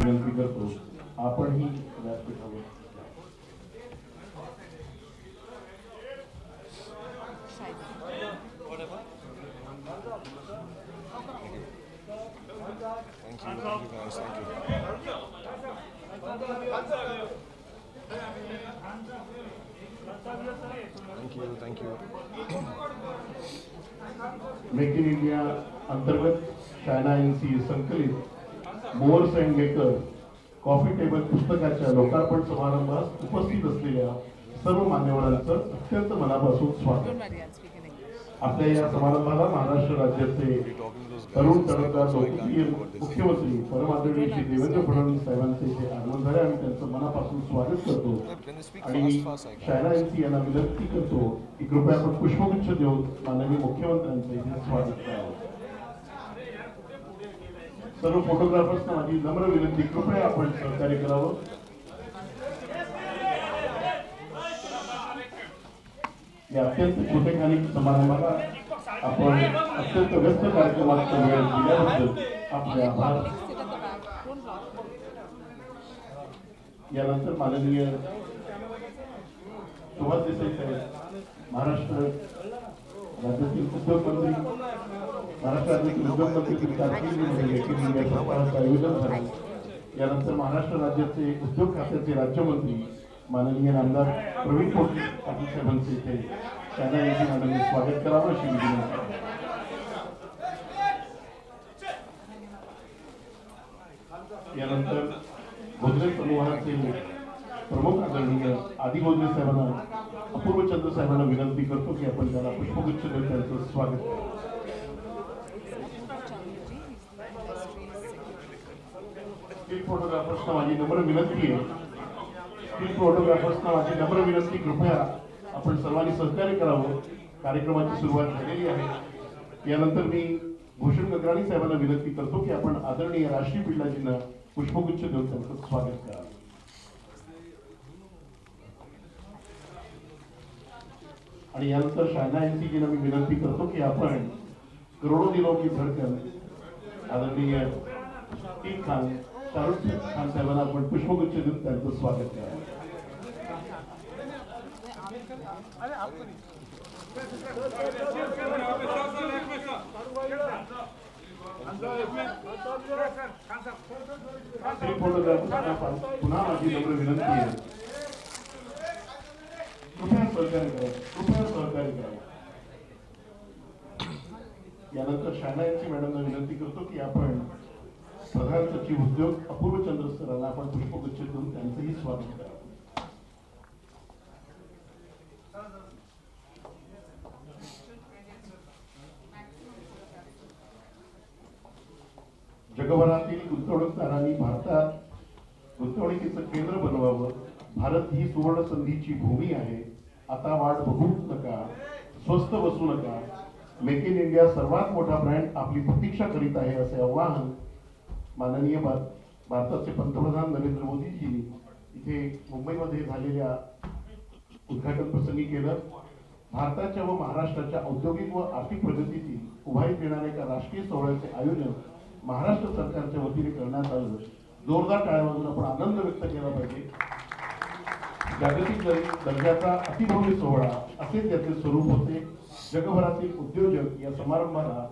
विनंती करतो आपणही व्यासपीठावर. Thank you guys. Thank you. Make in India अंतर्गत चायना एनसी संकलित मोअर्स अँड मेकर कॉफी टेबल पुस्तकाच्या लोकार्पण समारंभात उपस्थित असलेल्या सर्व मान्यवरांचं अत्यंत मनापासून स्वागत. आपल्या या समारंभाला महाराष्ट्र राज्याचे तरुण तडफदार लोकप्रिय मुख्यमंत्री परमादरणीय श्री देवेंद्र फडणवीस साहेबांचे इथे आगमन झाले. आम्ही त्यांचं मनापासून स्वागत करतो आणि चायना एनसी यांना विनंती करतो की कृपया आपण पुष्पगुच्छ देऊन माननीय मुख्यमंत्र्यांचं इथे स्वागत करावं. सर्व फोटोग्राफर्सना माझी नम्र विनंती, कृपया आपण सहकार्य करावं. या अत्यंत छोटेखानी समारंभाला आपण अत्यंत व्यस्त कार्यक्रमात वेळ दिल्याबद्दल आपले आभार. यानंतर माननीय सुभाष देसाई साहेब, महाराष्ट्र राज्यातील उद्योग मंत्री, महाराष्ट्र राज्यातील उद्योग मंत्री कारकिर्दीमध्ये मेक इन इंडिया सप्ताहाचं आयोजन झालं. यानंतर महाराष्ट्र राज्याचे उद्योग खात्याचे राज्यमंत्री माननीय आमदार प्रवीण पाटील साहेबांचे इथे चायना एनसी मॅडमने स्वागत करावं अशी विनंती. यानंतर गोदरे समूहाचे प्रमुख आदरणीय आदी गोदरे साहेबांना, अपूर्व चंद्र साहेबांना विनंती करतो की आपण त्याला पुष्पगुच्छ देऊन त्यांचं स्वागत करावं. स्टील फोटोग्राफर्सना माझी नम्र विनंती आहे, स्टील फोटोग्राफर्सना माझी नम्र विनंती, कृपया आपण सर्वांनी सहकार्य करावं. कार्यक्रमाची सुरुवात झालेली आहे. यानंतर मी भूषण गगराणी साहेबांना विनंती करतो की आपण आदरणीय राष्ट्रीय पिल्लाजींना पुष्पगुच्छ देऊन त्यांचं स्वागत करावं. आणि यानंतर चायना एनसीजींना मी विनंती करतो की आपण करोडो दिलों की धडकन आदरणीय खान शाहरुख खान साहेबांना आपण पुष्पगुच्छ देऊन त्यांचं स्वागत करावं. पुन्हा माझी नम्र विनंती आहे, कृपया सहकार्य करावं, कृपया सहकार्य करावं. यानंतर चायना एनसी मॅडमना विनंती करतो की आपण प्रधान सचिव उद्योग अपूर्व चंद्र सरांना आपण पुष्पगुच्छ देऊन त्यांचंही स्वागत करावं. जगभरातील गुंतवणूकदारांनी भारतात गुंतवणुकीचं केंद्र बनवावं. भारत ही सुवर्ण संधीची भूमी आहे. आता वाट बघूच नका, स्वस्त बसू नका. मेक इन इंडिया सर्वात मोठा ब्रँड आपली प्रतीक्षा करीत आहे असे आवाहन माननीय भारताचे पंतप्रधान नरेंद्र मोदीजी इथे मुंबईमध्ये झालेल्या उद्घाटन प्रसंगी केलं. भारताच्या व महाराष्ट्राच्या औद्योगिक व आर्थिक प्रगतीतील उभारीत येणाऱ्या एका राष्ट्रीय सोहळ्याचे आयोजन महाराष्ट्र सरकारच्या वतीने करण्यात आलं. जोरदार टाळ्या वाजवून आपण आनंद व्यक्त केला पाहिजे. जागतिक दर्जाचा अतिभव्य सोहळा असेच याचे स्वरूप होते. जगभरातील उद्योजक या समारंभाला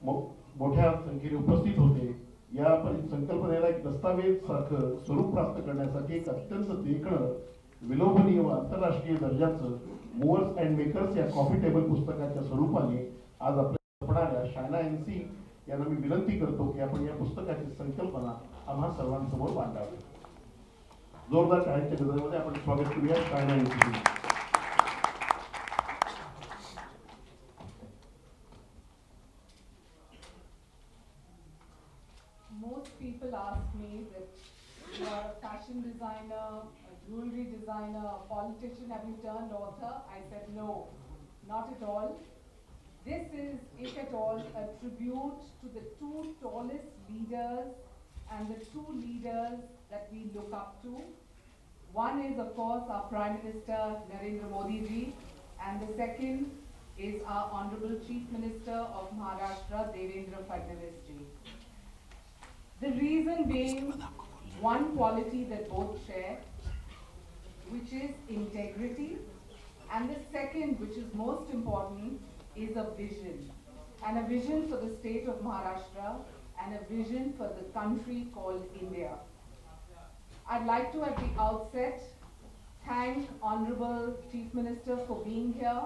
मोठ्या संख्येने उपस्थित होते. या संकल्पनेला एक दस्तावेज सारखं स्वरूप प्राप्त करण्यासाठी एक अत्यंत देखणं, विलोभनीय व आंतरराष्ट्रीय दर्जाचं मोअर्स अँड मेकर्स या कॉफी टेबल पुस्तकाच्या स्वरूपाने आज आपल्या जपणाऱ्या चायना एनसी यांना मी विनंती करतो की आपण या पुस्तकाची संकल्पना आम्हा सर्वांसमोर मांडावी. जोरदार टाळ्यांच्या गजरामध्ये आपण स्वागत करूया China NC. Most people ask me that you are a fashion designer, a jewelry designer, a politician, have you turned author? I said no, not at all. This is, if at all, a tribute to the two tallest leaders and the two leaders that we look up to. One is, of course, our Prime Minister Narendra Modi ji, and the second is our Honorable Chief Minister of Maharashtra, Devendra Fadnavis ji. The reason being one quality that both share, which is integrity, and the second, which is most important, is a vision. And a vision for the state of Maharashtra, and a vision for the country called India. I'd like to, at the outset, thank Honorable Chief Minister for being here,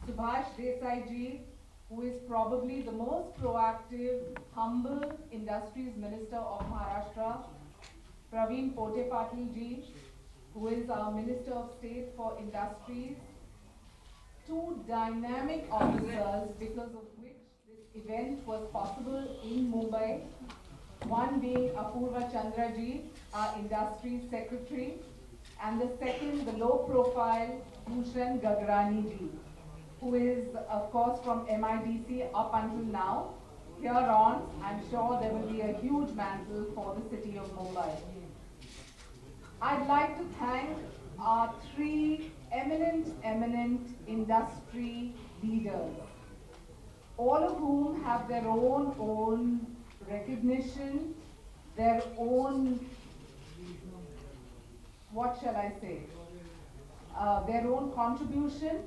Subhash Desai ji, who is probably the most proactive, humble Industries Minister of Maharashtra, Praveen Pote Patil ji, who is our Minister of State for Industries, two dynamic officers because of which this event was possible in Mumbai, one being Apurva Chandra ji, our Industries Secretary, and the second, the low-profile Bhushan Gagrani ji, who is, of course, from MIDC up until now. Here on, I'm sure there will be a huge mantle for the city of Mumbai. I'd like to thank our three eminent industry leaders, all of whom have their own recognition, their own, what shall I say, their own contribution,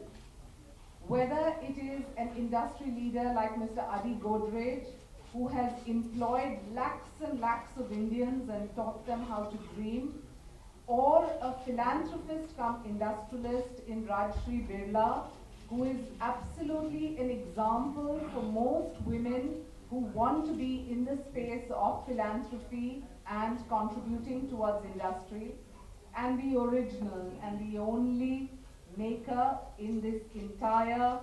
whether it is an industry leader like Mr. Adi Godrej, who has employed lakhs and lakhs of Indians and taught them how to dream, or a philanthropist come industrialist in Rajshri Birla, who is absolutely an example for most women who want to be in the space of philanthropy and contributing towards industry, and the original and the only maker in this entire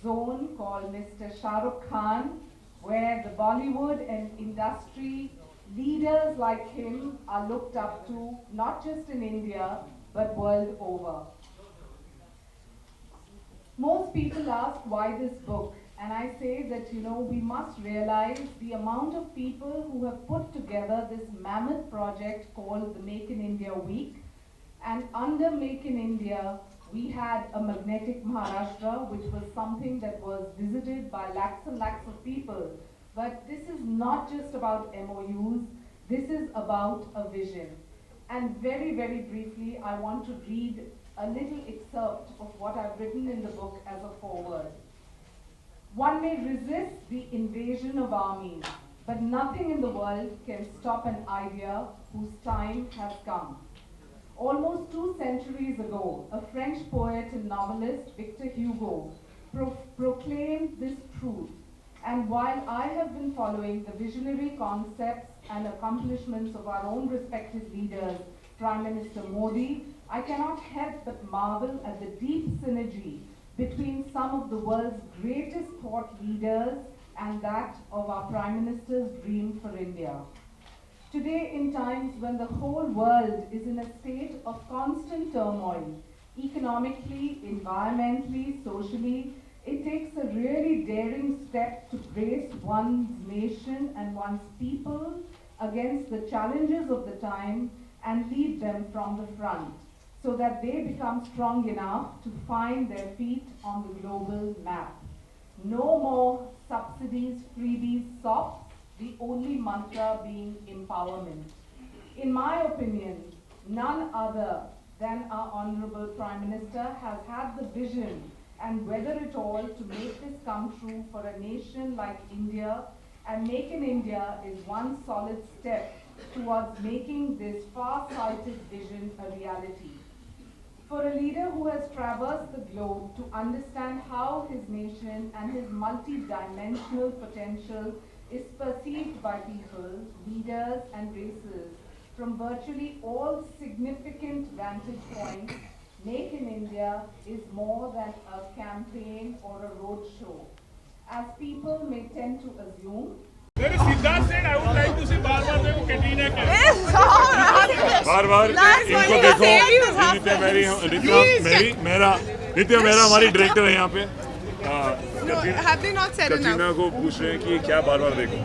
zone called Mr. Shahrukh Khan, where the Bollywood and industry leaders like him are looked up to, not just in India, but world over. Most people ask why this book, and I say that, we must realize the amount of people who have put together this mammoth project called the Make in India Week. And under Make in India, we had a magnetic Maharashtra, which was something that was visited by lakhs and lakhs of people. But this is not just about MOUs, this is about a vision. And very, very briefly, I want to read a little excerpt of what I've written in the book as a foreword. One may resist the invasion of armies, but nothing in the world can stop an idea whose time has come. Almost 2 centuries ago, a French poet and novelist, Victor Hugo, proclaimed this truth. And while I have been following the visionary concepts and accomplishments of our own respective leaders, Prime Minister Modi, I cannot help but marvel at the deep synergy between some of the world's greatest thought leaders and that of our Prime Minister's dream for India. Today, in times when the whole world is in a state of constant turmoil, economically, environmentally, socially, it takes a really daring step to brace one's nation and one's people against the challenges of the time and lead them from the front, so that they become strong enough to find their feet on the global map. No more subsidies, freebies, softs, the only mantra being empowerment. In my opinion, none other than our Honorable Prime Minister has had the vision and weather it all to make this come true for a nation like India, and Make in India is one solid step towards making this far-sighted vision a reality. For a leader who has traversed the globe to understand how his nation and his multi-dimensional potential is perceived by people, leaders and races from virtually all significant vantage points, Make in India is more than a campaign or a roadshow. As people may tend to assume, Siddharth said, I would like to see बार-बार देखो कैटरीना बार-बार इनको देखो नित्या मेरा हमारी director है यहाँ पे Have they not said enough? Katrina को पूछ रहे हैं कि क्या बार-बार देखो